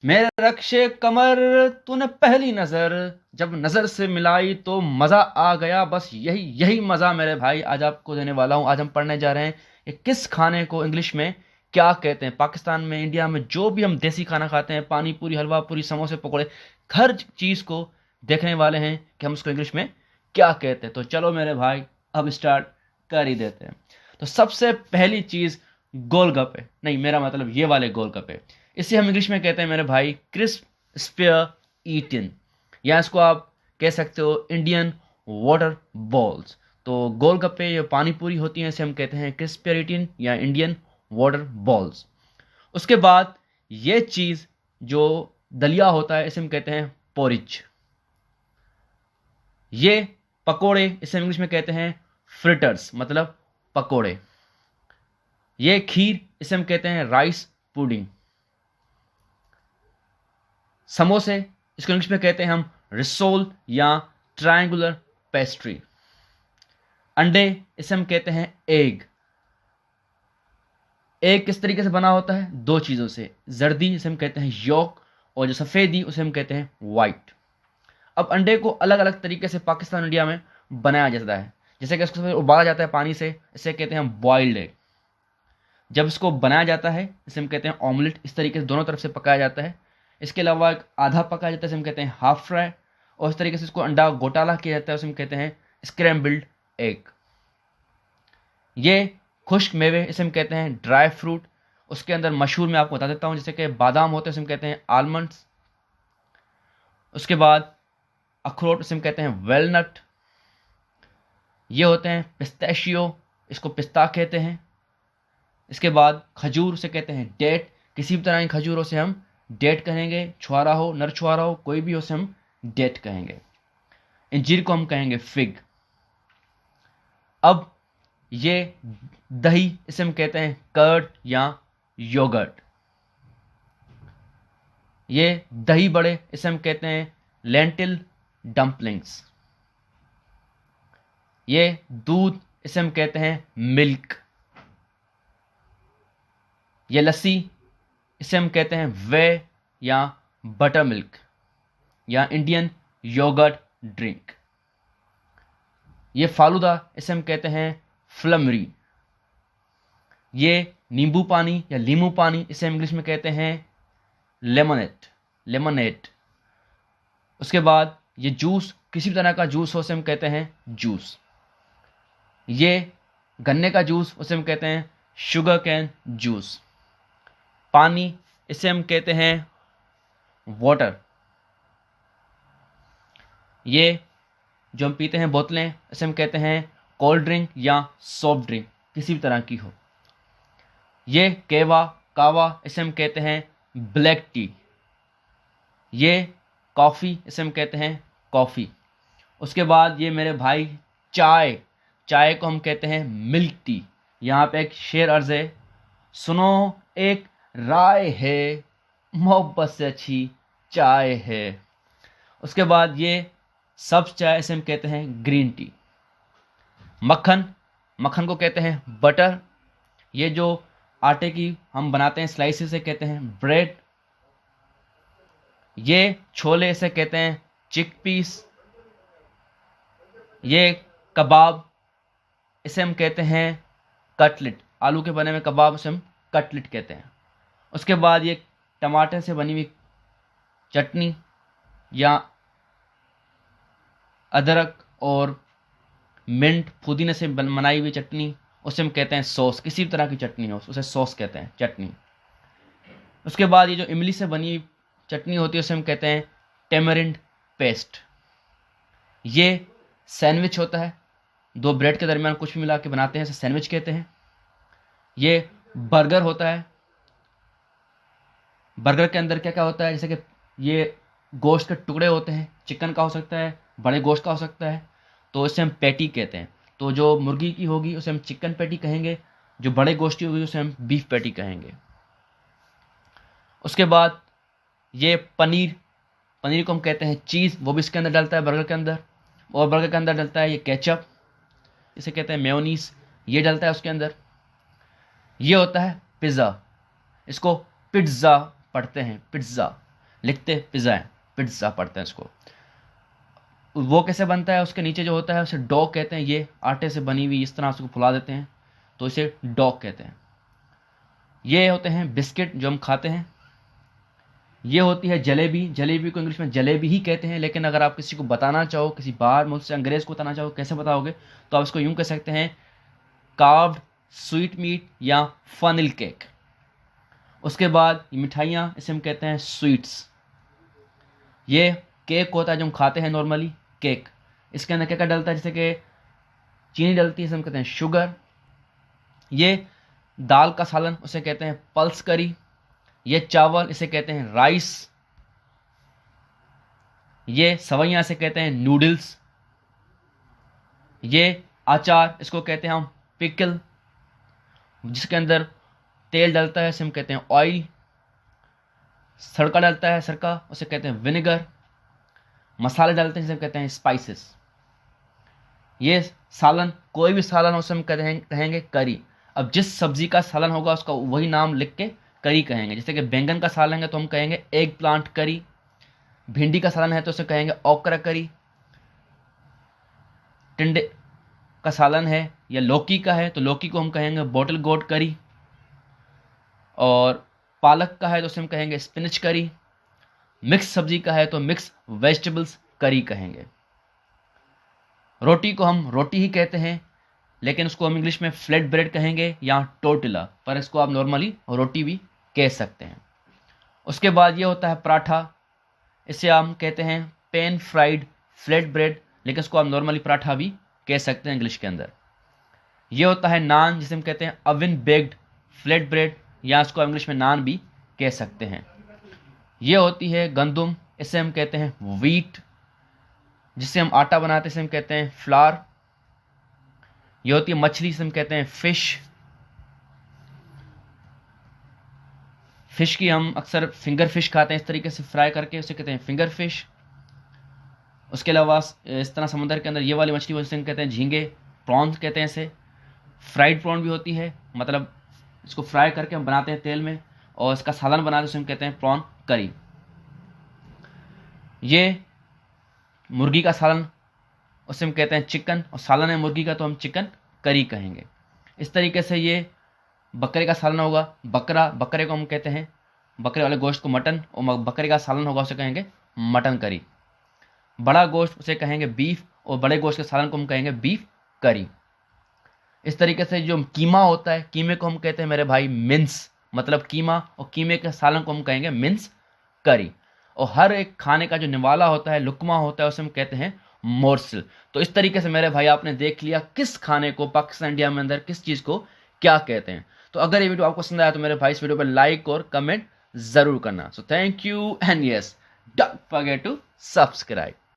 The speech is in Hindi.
मेरे रक्षे कमर तूने पहली नजर जब नजर से मिलाई तो मजा आ गया, बस यही यही मजा मेरे भाई आज आपको देने वाला हूं। आज हम पढ़ने जा रहे हैं कि किस खाने को इंग्लिश में क्या कहते हैं। पाकिस्तान में, इंडिया में जो भी हम देसी खाना खाते हैं, पानी पूरी, हलवा पूरी, समोसे, पकौड़े, हर चीज को देखने वाले हैं कि हम उसको इंग्लिश में क्या कहते हैं। तो चलो मेरे भाई अब स्टार्ट कर ही देते हैं। तो सबसे पहली चीज गोलगप्पे, नहीं मेरा मतलब ये वाले गोलगप्पे। इसे हम इंग्लिश में कहते हैं मेरे भाई क्रिस्प स्पेयर ईटन, या इसको आप कह सकते हो इंडियन वाटर बॉल्स। तो गोलगप्पे या पानी पूरी होती हैं, इसे हम कहते हैं क्रिस्प स्पेयर ईटन या इंडियन वाटर बॉल्स। उसके बाद ये चीज़ जो दलिया होता है इसे हम कहते हैं पोरिज। ये पकोड़े इसे इंग्लिश में कहते हैं फ्रिटर्स, मतलब पकोड़े। ये खीर इसे हम कहते हैं राइस पुडिंग। समोसे इसको इंग्लिश में कहते हैं हम रिसोल या ट्रायंगुलर पेस्ट्री। अंडे इसे हम कहते हैं एग। एग किस तरीके से बना होता है? दो चीज़ों से, जर्दी इसे हम कहते हैं योक, और जो सफ़ेदी उसे हम कहते हैं वाइट। अब अंडे को अलग अलग तरीके से पाकिस्तान, इंडिया में बनाया जाता है। जैसे कि इसको उबाला जाता है पानी से, इसे कहते हैं हम बॉइल्ड एग। जब इसको बनाया जाता है इसे हम कहते हैं ऑमलेट। इस तरीके से दोनों तरफ से पकाया जाता है। इसके अलावा एक आधा पकाया जाता है, इसे हम कहते हैं हाफ फ्राई। और इस तरीके से इसको अंडा घोटाला किया जाता है, उसे हम कहते हैं स्क्रैम्बल्ड एग। ये खुश्क मेवे इसे हम कहते हैं ड्राई फ्रूट। उसके अंदर मशहूर मैं आपको बता देता हूँ, जैसे कि बादाम होते हैं उसे हम कहते हैं आलमंड्स। उसके बाद अखरोट इसे हम कहते हैं वेलनट। ये होते हैं पिस्ताशियो, इसको पिस्ता कहते हैं। इसके बाद खजूर उसे कहते हैं डेट। किसी भी तरह की खजूरों से हम डेट कहेंगे, छुआरा हो, नर छुआरा हो, कोई भी हो से हम डेट कहेंगे। इंजीर को हम कहेंगे फिग। अब ये दही इसे हम कहते हैं कर्ड या योगर्ट। ये दही बड़े इसे हम कहते हैं लेंटिल डम्पलिंग्स। ये दूध इसे हम कहते हैं मिल्क। ये लस्सी इसे हम कहते हैं वे या बटर मिल्क या इंडियन योगर्ट ड्रिंक। ये फालूदा इसे हम कहते हैं फ्लमरी। ये नींबू पानी या लीमू पानी इसे हम इंग्लिश में कहते हैं लेमनेट। उसके बाद ये जूस, किसी भी तरह का जूस हो उसे हम कहते हैं जूस। ये गन्ने का जूस उसे हम कहते हैं शुगर कैन जूस। पानी इसे हम कहते हैं वाटर। ये जो हम पीते हैं बोतलें, इसे हम कहते हैं कोल्ड ड्रिंक या सॉफ्ट ड्रिंक, किसी भी तरह की हो। ये कावा इसे हम कहते हैं ब्लैक टी। ये कॉफ़ी इसे हम कहते हैं कॉफ़ी। उसके बाद ये मेरे भाई चाय को हम कहते हैं मिल्क टी। यहाँ पे एक शेर अर्ज है, सुनो एक राय है, मोहब्बत से अच्छी चाय है। उसके बाद ये सब्ज चाय इसे हम कहते हैं ग्रीन टी। मक्खन को कहते हैं बटर। ये जो आटे की हम बनाते हैं स्लाइसेस से कहते हैं ब्रेड। ये छोले इसे कहते हैं चिकपीस। ये कबाब इसे हम कहते हैं कटलेट। आलू के बने हुए कबाब से हम कटलेट कहते हैं। उसके बाद ये टमाटर से बनी हुई चटनी या अदरक और मिंट पुदीने से बनाई हुई चटनी, उसे हम कहते हैं सॉस। किसी भी तरह की चटनी हो उसे सॉस कहते हैं, चटनी। उसके बाद ये जो इमली से बनी हुई चटनी होती है उसे हम कहते हैं टेमरिंड पेस्ट। ये सैंडविच होता है, दो ब्रेड के दरमियान कुछ भी मिला के बनाते हैं, इसे सैंडविच कहते हैं। ये बर्गर होता है। बर्गर के अंदर क्या क्या होता है, जैसे कि ये गोश्त के टुकड़े होते हैं, चिकन का हो सकता है, बड़े गोश्त का हो सकता है, तो इसे हम पैटी कहते हैं। तो जो मुर्गी की होगी उसे हम चिकन पैटी कहेंगे, जो बड़े गोश्त की होगी उसे हम बीफ पैटी कहेंगे। उसके बाद ये पनीर को हम कहते हैं चीज़, वो भी इसके अंदर डलता है बर्गर के अंदर। और बर्गर के अंदर डलता है ये केचप, इसे कहते हैं मेयोनीज, ये डलता है उसके अंदर। ये होता है पिज़्ज़ा, इसको पिट्ज़ा पढ़ते हैं, पिट्ज़ा। लिखते पिज़्ज़ा है, पिज़्ज़ा पढ़ते हैं इसको। वो कैसे बनता है, उसके नीचे जो होता है उसे डो कहते हैं। ये आटे से बनी हुई इस तरह उसको फुला देते हैं तो इसे डो कहते हैं। ये होते हैं बिस्किट जो हम खाते हैं। ये होती है जलेबी। जलेबी को इंग्लिश में जलेबी ही कहते हैं, लेकिन अगर आप किसी को बताना चाहो, किसी बाहर मुल्क से अंग्रेज़ को बताना चाहो, कैसे बताओगे, तो आप इसको यूं कह सकते हैं कार्व्ड स्वीट मीट या फनिल केक। उसके बाद ये मिठाइयाँ, इसे हम कहते हैं स्वीट्स। ये केक होता है जो हम खाते हैं नॉर्मली, केक। इसके अंदर क्या क्या डलता है, जैसे कि चीनी डलती है, इसे हम कहते हैं शुगर। ये दाल का सालन, उसे कहते हैं पल्स करी। ये चावल, इसे कहते हैं राइस। ये सवैयाँ, इसे कहते हैं नूडल्स। ये अचार, इसको कहते हैं हम पिकल। जिसके अंदर तेल डलता है, इसे हम कहते हैं ऑयल। सड़का डलता है, सड़का, उसे कहते हैं विनेगर। मसाले डालते हैं, जिसे हम कहते हैं स्पाइसेस। ये सालन, कोई भी सालन हो उसे हम कहेंगे करी। अब जिस सब्जी का सालन होगा उसका वही नाम लिख के करी कहेंगे। जैसे कि बैंगन का सालन है तो हम कहेंगे एग प्लांट करी। भिंडी का सालन है तो उसे कहेंगे ओकरा करी। टिंडे का सालन है या लौकी का है तो लौकी को हम कहेंगे बॉटल गोट करी। और पालक का है तो उसे हम कहेंगे स्पिनच करी। मिक्स सब्जी का है तो मिक्स वेजिटेबल्स करी कहेंगे। रोटी को हम रोटी ही कहते हैं, लेकिन उसको हम इंग्लिश में फ्लैट ब्रेड कहेंगे या टोर्टिला, पर इसको आप नॉर्मली रोटी भी कह सकते हैं। उसके बाद ये होता है पराठा। इसे हम कहते हैं पैन फ्राइड फ्लैट ब्रेड, लेकिन इसको आप नॉर्मली पराठा भी कह सकते हैं इंग्लिश के अंदर। ये होता है नान, जिसे हम कहते हैं अवन बेक्ड फ्लैट ब्रेड, या इसको इंग्लिश में नान भी कह सकते हैं। ये होती है गंदुम, इसे हम कहते हैं व्हीट। जिससे हम आटा बनाते हैं इसे हम कहते हैं फ्लावर। ये होती है मछली, इसे हम कहते हैं फिश। फिश की हम अक्सर फिंगर फिश खाते हैं, इस तरीके से फ्राई करके, उसे कहते हैं फिंगर फिश। उसके अलावा इस तरह समुद्र के अंदर ये वाली मछली जिसे हम कहते हैं झींगे, प्रॉन्स कहते हैं इसे। फ्राइड प्रॉन भी होती है, मतलब इसको फ्राई करके हम बनाते हैं तेल में, और इसका सालन बनाते हैं उसे हम कहते हैं प्रॉन करी। ये मुर्गी का सालन, उसे हम कहते हैं चिकन, और सालन है मुर्गी का तो हम चिकन करी कहेंगे। इस तरीके से ये बकरे का सालन होगा, बकरे को हम कहते हैं, बकरे वाले गोश्त को मटन, और बकरे का सालन होगा उसे कहेंगे मटन करी। बड़ा गोश्त उसे कहेंगे बीफ, और बड़े गोश्त के सालन को हम कहेंगे बीफ करी। इस तरीके से जो कीमा होता है, कीमे को हम कहते हैं मेरे भाई मिंस, मतलब कीमा, और कीमे के सालन को हम कहेंगे मिंस करी। और हर एक खाने का जो निवाला होता है, लुकमा होता है, उसे हम कहते हैं मोर्सल। तो इस तरीके से मेरे भाई आपने देख लिया किस खाने को पाकिस्तान इंडिया में अंदर किस चीज़ को क्या कहते हैं। तो अगर ये वीडियो आपको पसंद आया तो मेरे भाई इस वीडियो पर लाइक और कमेंट जरूर करना। So thank you and yes, don't forget to subscribe.